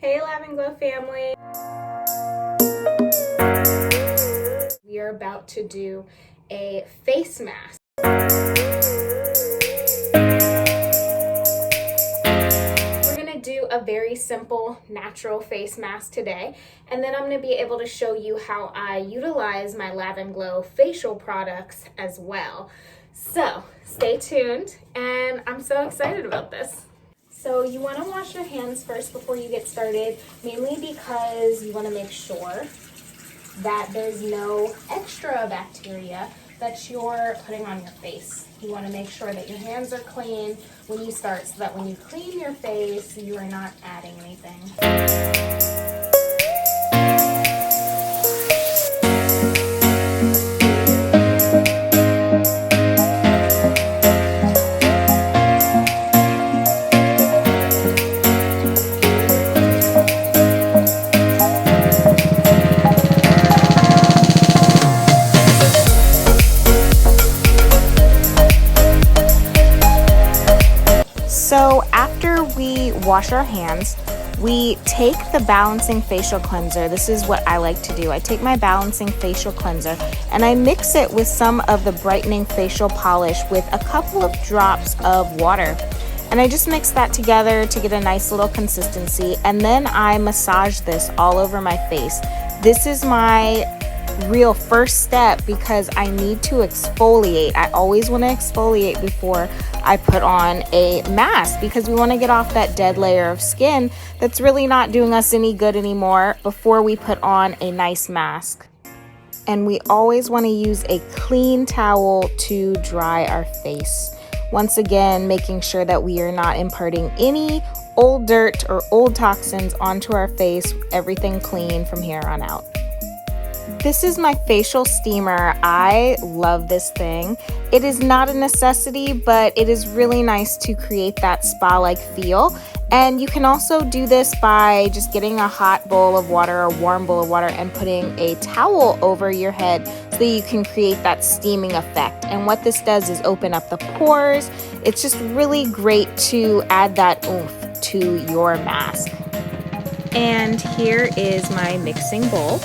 Hey Lavenglow family! We are about to do a face mask. We're going to do a very simple natural face mask today, and then I'm going to be able to show you how I utilize my Lavenglow facial products as well. So stay tuned, and I'm so excited about this. So you want to wash your hands first before you get started, mainly because you want to make sure that there's no extra bacteria that you're putting on your face. You want to make sure that your hands are clean when you start, so that when you clean your face, you are not adding anything. So after we wash our hands, we take the balancing facial cleanser. This is what I like to do. I take my balancing facial cleanser and I mix it with some of the brightening facial polish with a couple of drops of water. And I just mix that together to get a nice little consistency. And then I massage this all over my face. This is my real first step because I need to exfoliate. I always want to exfoliate before I put on a mask because we want to get off that dead layer of skin that's really not doing us any good anymore before we put on a nice mask. And we always want to use a clean towel to dry our face. Once again, making sure that we are not imparting any old dirt or old toxins onto our face. Everything clean from here on out. This is my facial steamer. I love this thing. It is not a necessity, but it is really nice to create that spa-like feel. And you can also do this by just getting a hot bowl of water or warm bowl of water and putting a towel over your head so that you can create that steaming effect. And what this does is open up the pores. It's just really great to add that oomph to your mask. And here is my mixing bowl.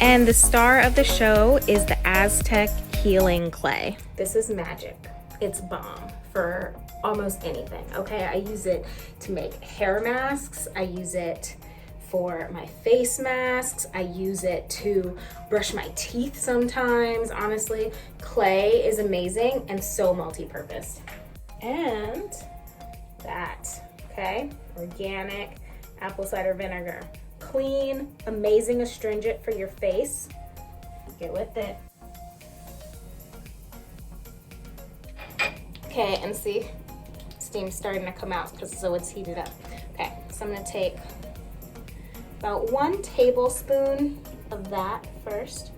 And the star of the show is the Aztec Healing Clay. This is magic. It's bomb for almost anything, okay? I use it to make hair masks. I use it for my face masks. I use it to brush my teeth sometimes. Honestly, clay is amazing and so multi-purpose. And that, okay? Organic apple cider vinegar. Clean, amazing astringent for your face. Get with it. Okay, and see, steam's starting to come out because so it's heated up. Okay, so I'm gonna take about 1 tablespoon of that first.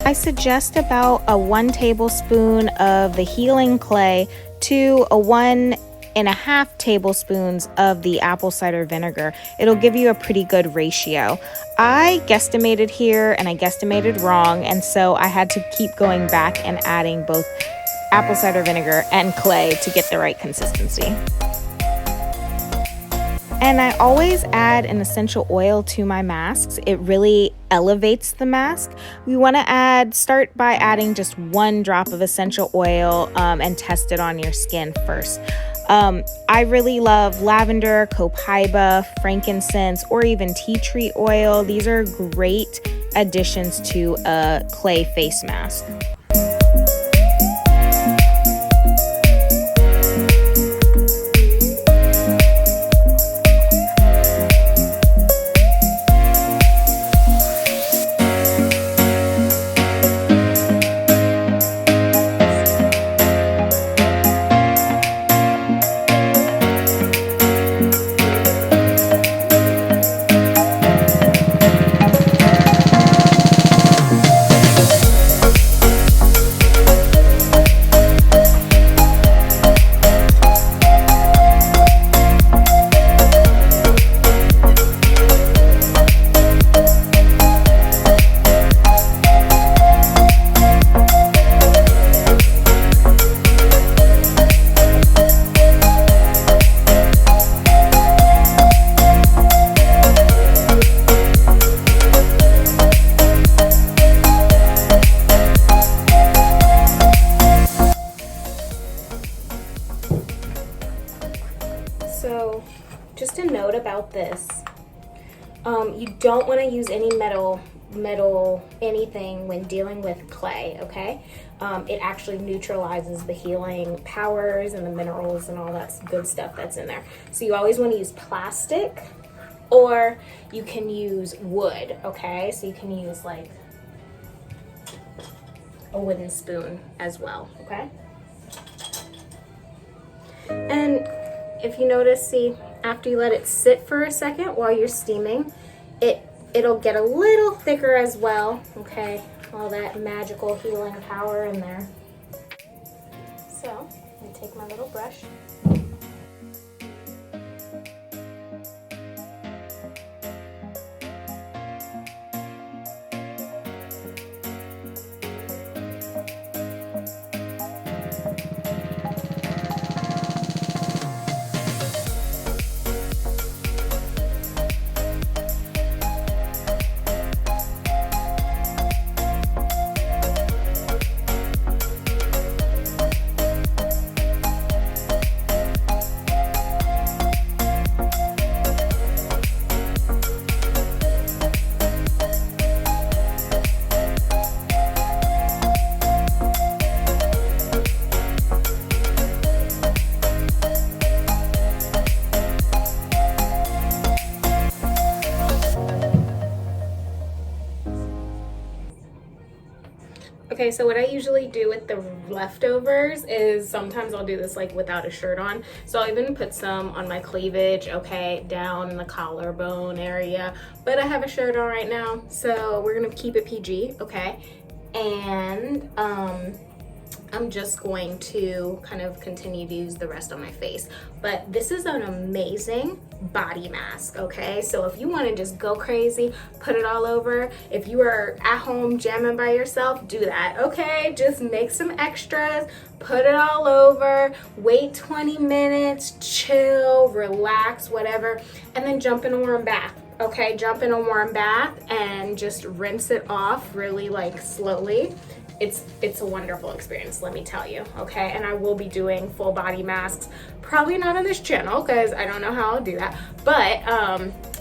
I suggest about a 1 tablespoon of the healing clay to a 1.5 tablespoons of the apple cider vinegar. It'll give you a pretty good ratio. I guesstimated here and I guesstimated wrong, and so I had to keep going back and adding both apple cider vinegar and clay to get the right consistency. And I always add an essential oil to my masks. It really elevates the mask. We want to start by adding just 1 drop of essential oil and test it on your skin first. I really love lavender, copaiba, frankincense, or even tea tree oil. These are great additions to a clay face mask. just a note about this. You don't want to use any metal anything when dealing with clay, okay? It actually neutralizes the healing powers and the minerals and all that good stuff that's in there. So you always want to use plastic, or you can use wood, okay? So you can use like a wooden spoon as well, okay? And if you notice, see, after you let it sit for a second while you're steaming, it'll get a little thicker as well, okay? All that magical healing power in there. So, I'm gonna take my little brush. Okay, so what I usually do with the leftovers is sometimes I'll do this like without a shirt on. So I'll even put some on my cleavage, okay, down in the collarbone area. But I have a shirt on right now, so we're gonna keep it PG, okay? And I'm just going to kind of continue to use the rest on my face. But this is an amazing body mask, okay? So if you want to just go crazy, put it all over. If you are at home jamming by yourself, do that, okay? Just make some extras, put it all over, wait 20 minutes, chill, relax, whatever, and then jump in a warm bath. Okay, jump in a warm bath and just rinse it off really like slowly. It's a wonderful experience, let me tell you, okay? And I will be doing full body masks, probably not on this channel because I don't know how I'll do that, but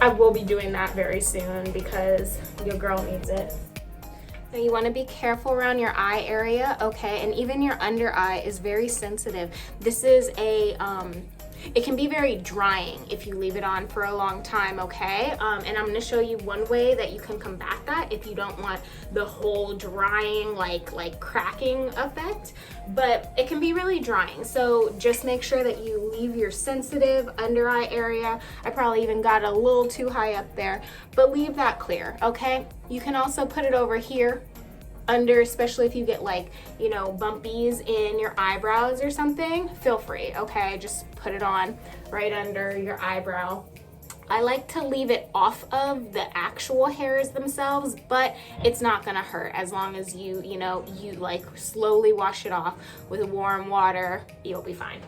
I will be doing that very soon because your girl needs it. Now you want to be careful around your eye area, okay? And even your under eye is very sensitive. This is it can be very drying if you leave it on for a long time, okay? And I'm gonna show you one way that you can combat that if you don't want the whole drying, like cracking effect, but it can be really drying. So just make sure that you leave your sensitive under eye area. I probably even got a little too high up there, but leave that clear, okay? You can also put it over here under, especially if you get like, you know, bumpies in your eyebrows or something, feel free, okay? Just put it on right under your eyebrow. I like to leave it off of the actual hairs themselves, but it's not gonna hurt as long as you like slowly wash it off with warm water, you'll be fine.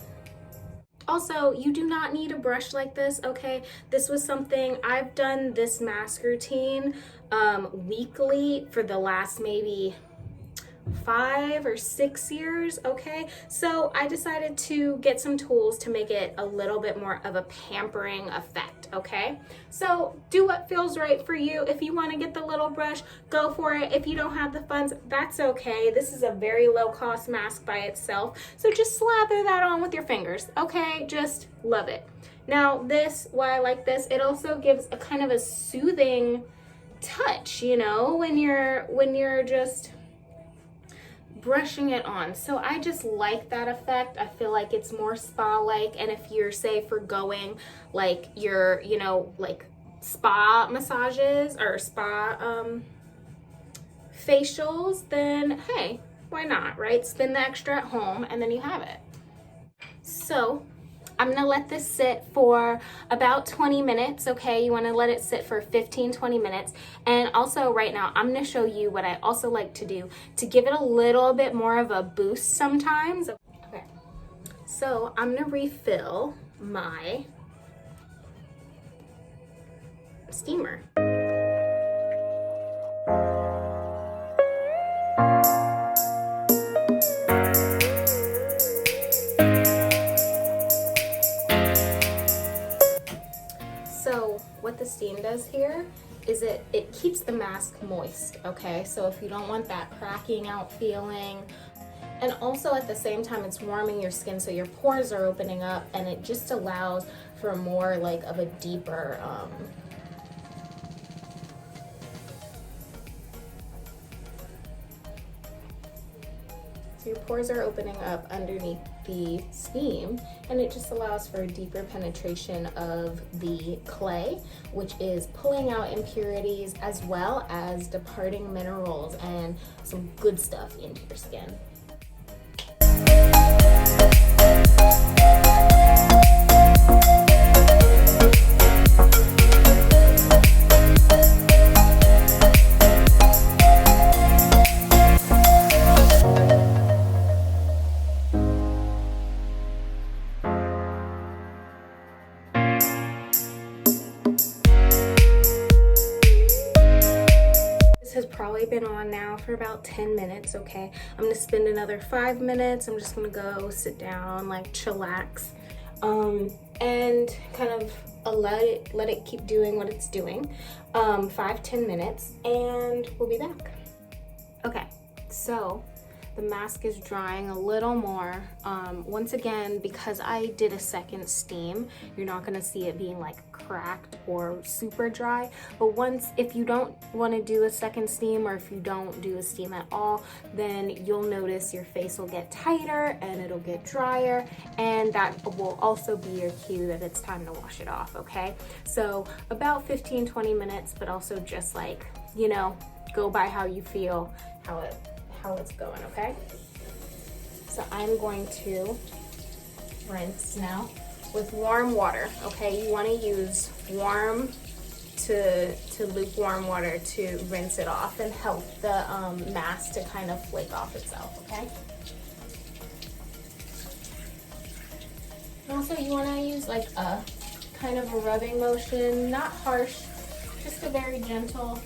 Also, you do not need a brush like this, okay? This was something, I've done this mask routine weekly for the last maybe 5 or 6 years, okay? So I decided to get some tools to make it a little bit more of a pampering effect, okay? So do what feels right for you. If you want to get the little brush, go for it. If you don't have the funds, that's okay. This is a very low cost mask by itself. So just slather that on with your fingers, okay? Just love it. Now this, why I like this, it also gives a kind of a soothing touch, you know, when you're just brushing it on. So I just like that effect. I feel like it's more spa-like, and if you're, say, forgoing like your, you know, like spa massages or spa facials, then hey, why not, right? Spend the extra at home and then you have it. So I'm gonna let this sit for about 20 minutes, okay? You wanna let it sit for 15-20 minutes. And also right now, I'm gonna show you what I also like to do to give it a little bit more of a boost sometimes. Okay, so I'm gonna refill my steamer. So what the steam does here is it keeps the mask moist, okay? So if you don't want that cracking out feeling, and also at the same time it's warming your skin, so your pores are opening up, and it just allows for more like of a deeper so your pores are opening up underneath the steam, and it just allows for a deeper penetration of the clay, which is pulling out impurities as well as departing minerals and some good stuff into your skin. Has probably been on now for about 10 minutes, okay? I'm gonna spend another 5 minutes. I'm just gonna go sit down, like chillax, and kind of let it keep doing what it's doing. 5-10 minutes, and we'll be back. Okay, so the mask is drying a little more. Once again, because I did a second steam, you're not gonna see it being like cracked or super dry. But if you don't wanna do a second steam, or if you don't do a steam at all, then you'll notice your face will get tighter and it'll get drier, and that will also be your cue that it's time to wash it off, okay? So about 15-20 minutes, but also just like, you know, go by how you feel, how it's going, okay? So I'm going to rinse now with warm water, okay? You want to use warm to lukewarm water to rinse it off and help the mask to kind of flake off itself, okay? And also you want to use like a kind of a rubbing motion, not harsh, just a very gentle.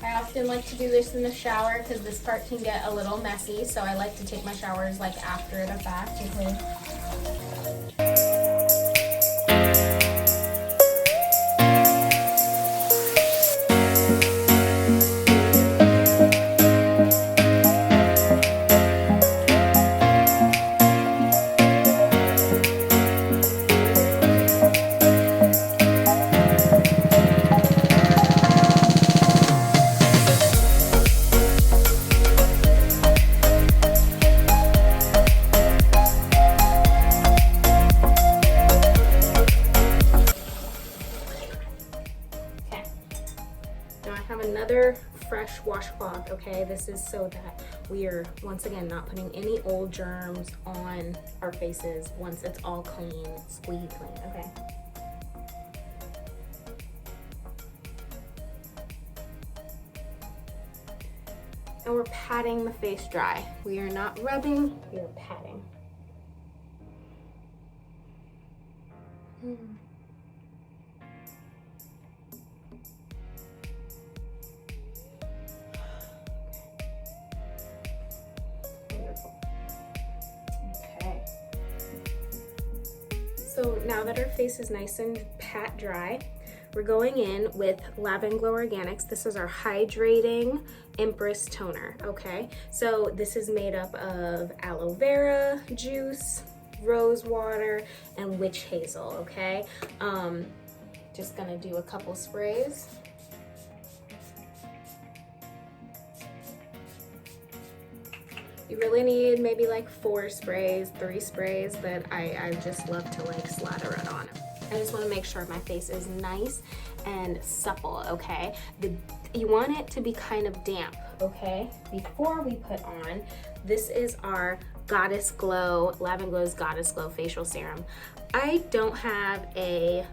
I often like to do this in the shower because this part can get a little messy, so I like to take my showers like after the fact, okay? Another fresh washcloth, okay? This is so that we are, once again, not putting any old germs on our faces once it's all clean, squeaky clean, okay? And we're patting the face dry. We are not rubbing, we are patting. So now that our face is nice and pat dry, we're going in with Lavenglow Organics. This is our hydrating Empress toner, okay? So this is made up of aloe vera juice, rose water, and witch hazel, okay? Just gonna do a couple sprays. You really need maybe like 4 sprays, 3 sprays, but I just love to like slather it on. I just want to make sure my face is nice and supple, okay? You want it to be kind of damp, okay? Before we put on, this is our Goddess Glow, Lavenglow's Goddess Glow Facial Serum. I don't have a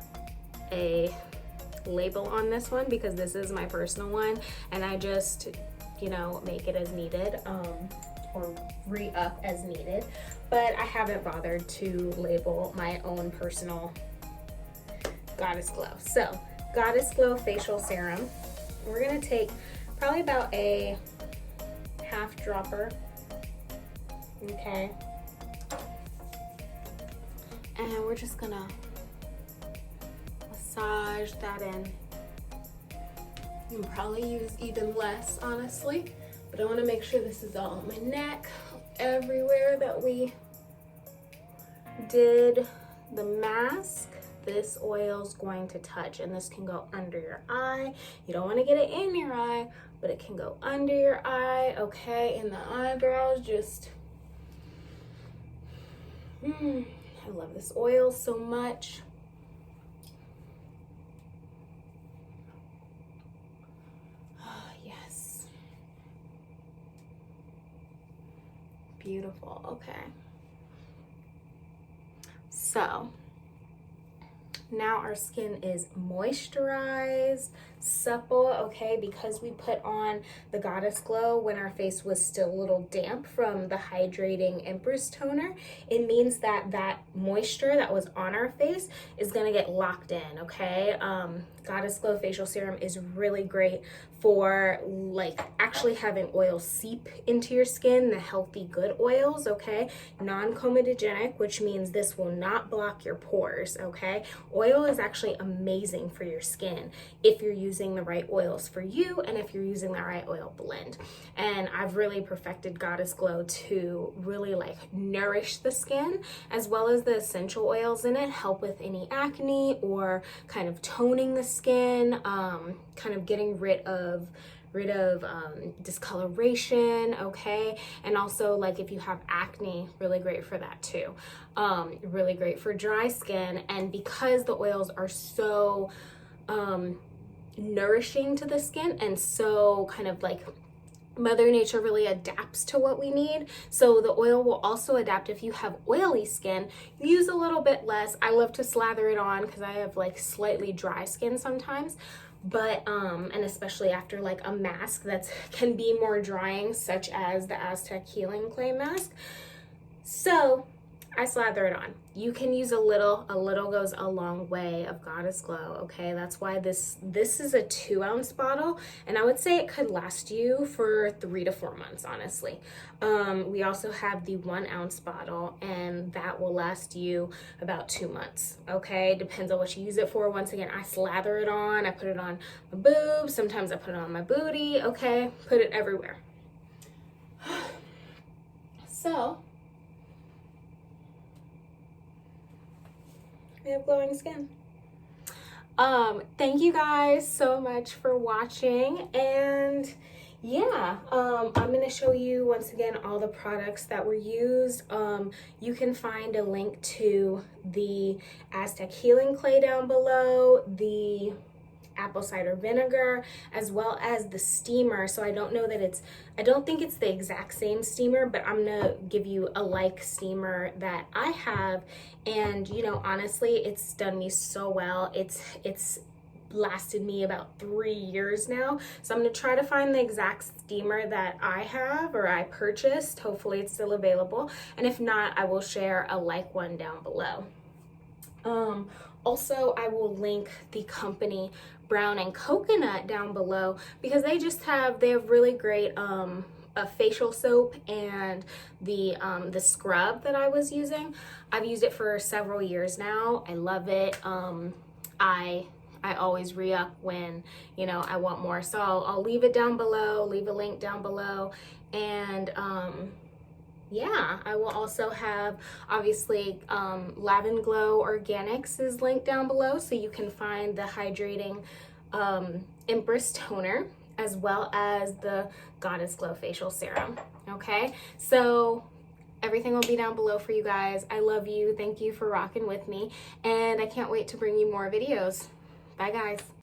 label on this one because this is my personal one, and I just, you know, make it as needed. Or re-up as needed, but I haven't bothered to label my own personal Goddess Glow. So, Goddess Glow Facial Serum. We're gonna take probably about a half dropper okay? And we're just gonna massage that in. You can probably use even less, honestly, but I wanna make sure this is all on my neck, everywhere that we did the mask. This oil's going to touch, and this can go under your eye. You don't want to get it in your eye, but it can go under your eye, okay? And the eyebrows, just, I love this oil so much. Oh, yes. Beautiful, okay. So, now our skin is moisturized, supple, okay, because we put on the Goddess Glow when our face was still a little damp from the hydrating Empress toner. It means that that moisture that was on our face is gonna get locked in, okay? Goddess Glow facial serum is really great for like actually having oil seep into your skin, the healthy good oils, okay? Non-comedogenic, which means this will not block your pores, okay? Oil is actually amazing for your skin if you're using the right oils for you and if you're using the right oil blend. And I've really perfected Goddess Glow to really like nourish the skin, as well as the essential oils in it help with any acne or kind of toning the skin, kind of getting rid of discoloration, okay? And also like if you have acne, really great for that too. Really great for dry skin. And because the oils are so nourishing to the skin and so kind of like Mother Nature really adapts to what we need. So the oil will also adapt if you have oily skin. Use a little bit less. I love to slather it on because I have like slightly dry skin sometimes. But and especially after like a mask that can be more drying, such as the Aztec Healing Clay mask. So I slather it on. You can use a little goes a long way of Goddess Glow, okay? That's why this is a 2-ounce bottle, and I would say it could last you for 3 to 4 months, honestly. We also have the 1-ounce bottle, and that will last you about 2 months, okay? Depends on what you use it for. Once again, I slather it on, I put it on my boobs, sometimes I put it on my booty, okay? Put it everywhere. So, we have glowing skin. Thank you guys so much for watching, and yeah, I'm gonna show you once again all the products that were used. You can find a link to the Aztec Healing Clay down below, the apple cider vinegar, as well as the steamer. So I don't think it's the exact same steamer, but I'm gonna give you a like steamer that I have, and you know, honestly, it's done me so well. It's lasted me about 3 years now. So I'm gonna try to find the exact steamer that I have or I purchased. Hopefully it's still available, and if not, I will share a like one down below. Also, I will link the company Brown and Coconut down below, because they have really great a facial soap, and the scrub that I was using. I've used it for several years now. I love it. I always re-up when, you know, I want more. So I'll leave it down below, leave a link down below, and yeah, I will also have, obviously, Lavenglow Organics is linked down below, so you can find the hydrating Empress toner, as well as the Goddess Glow facial serum, okay? So everything will be down below for you guys. I love you. Thank you for rocking with me, and I can't wait to bring you more videos. Bye, guys.